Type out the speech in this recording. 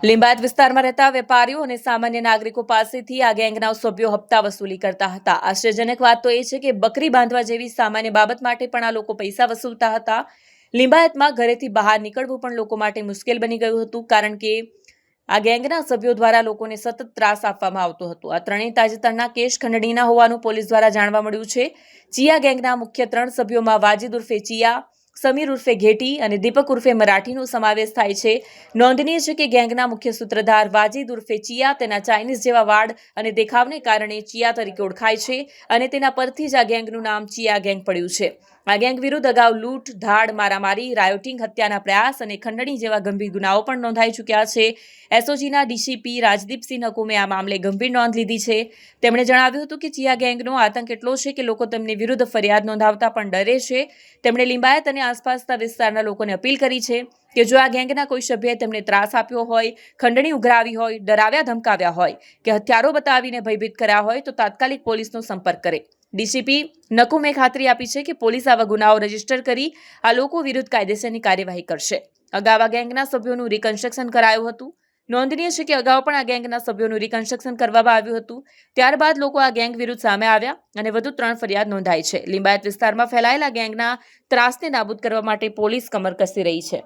લિંબાયત વિસ્તારમાં રહેતા વેપારીઓ અને સામાન્ય નાગરિકો પાસેથી આ ગેંગના સભ્યો હપ્તા વસૂલી કરતા હતા। આશ્ચર્યજનક વાત તો એ છે કે બકરી બાંધવા જેવી સામાન્ય બાબત માટે પણ આ લોકો પૈસા વસૂલતા હતા। લિંબાયતમાં ઘરેથી બહાર નીકળવું પણ લોકો માટે મુશ્કેલ બની ગયું હતું, કારણ કે આ ગેંગના સભ્યો દ્વારા લોકોને સતત ત્રાસ આપવામાં આવતો હતો। આ ત્રણેય તાજેતરના કેસ ખંડણીના હોવાનું પોલીસ દ્વારા જાણવા મળ્યું છે। ચિયા ગેંગના મુખ્ય 3 સભ્યોમાં વાજીદ ઉર્ફે ચિયા, સમીર ઉર્ફે ઘેટી અને દીપક ઉર્ફે મરાઠીનો સમાવેશ થાય છે। નોંધનીય છે કે ગેંગના મુખ્ય સૂત્રધાર વાજીદ ઉર્ફે ચિયા તેના ચાઇનીઝ જેવા વાળ અને દેખાવને કારણે ચિયા તરીકે ઓળખાય છે અને તેના પરથી જ આ ગેંગનું નામ ચિયા ગેંગ પડ્યું છે। આ ગેંગ વિરુદ્ધ અગાઉ લૂંટ, ધાડ, મારામારી, રાયોટિંગ, હત્યાના પ્રયાસ અને ખંડણી જેવા ગંભીર ગુનાઓ પણ નોંધાઈ ચૂક્યા છે। એસઓજીના ડીસીપી રાજદીપસિંહ નકુમે આ મામલે ગંભીર નોંધ લીધી છે। તેમણે જણાવ્યું હતું કે ચિયા ગેંગનો આતંક એટલો છે કે લોકો તેમની વિરુદ્ધ ફરિયાદ નોંધાવતા પણ ડરે છે। તેમણે લિંબાયત અને આસપાસના વિસ્તારના લોકોને અપીલ કરી છે કે જો આ ગેંગના કોઈ સભ્યએ તેમને ત્રાસ આપ્યો હોય, ખંડણી ઉઘરાવી હોય, ડરાવ્યા ધમકાવ્યા હોય કે હથિયારો બતાવીને ભયભીત કર્યા હોય તો તાત્કાલિક પોલીસનો સંપર્ક કરે। ડીસીપી નકુમે ખાતરી આપી છે કે પોલીસ આવા ગુનાઓ રજીસ્ટર કરી આ લોકો વિરુદ્ધ કાયદેસરની કાર્યવાહી કરશે। અગાઉ આ ગેંગના સભ્યોનું રિકન્સ્ટ્રક્શન કરાયું હતું। નોંધનીય છે કે અગાઉ પણ આ ગેંગના સભ્યોનું રિકન્સ્ટ્રક્શન કરવામાં આવ્યું હતું। ત્યારબાદ લોકો આ ગેંગ વિરુદ્ધ સામે આવ્યા અને વધુ 3 ફરિયાદ નોંધાઈ છે। લિંબાયત વિસ્તારમાં ફેલાયેલા ગેંગના ત્રાસને નાબૂદ કરવા માટે પોલીસ કમર કસી રહી છે।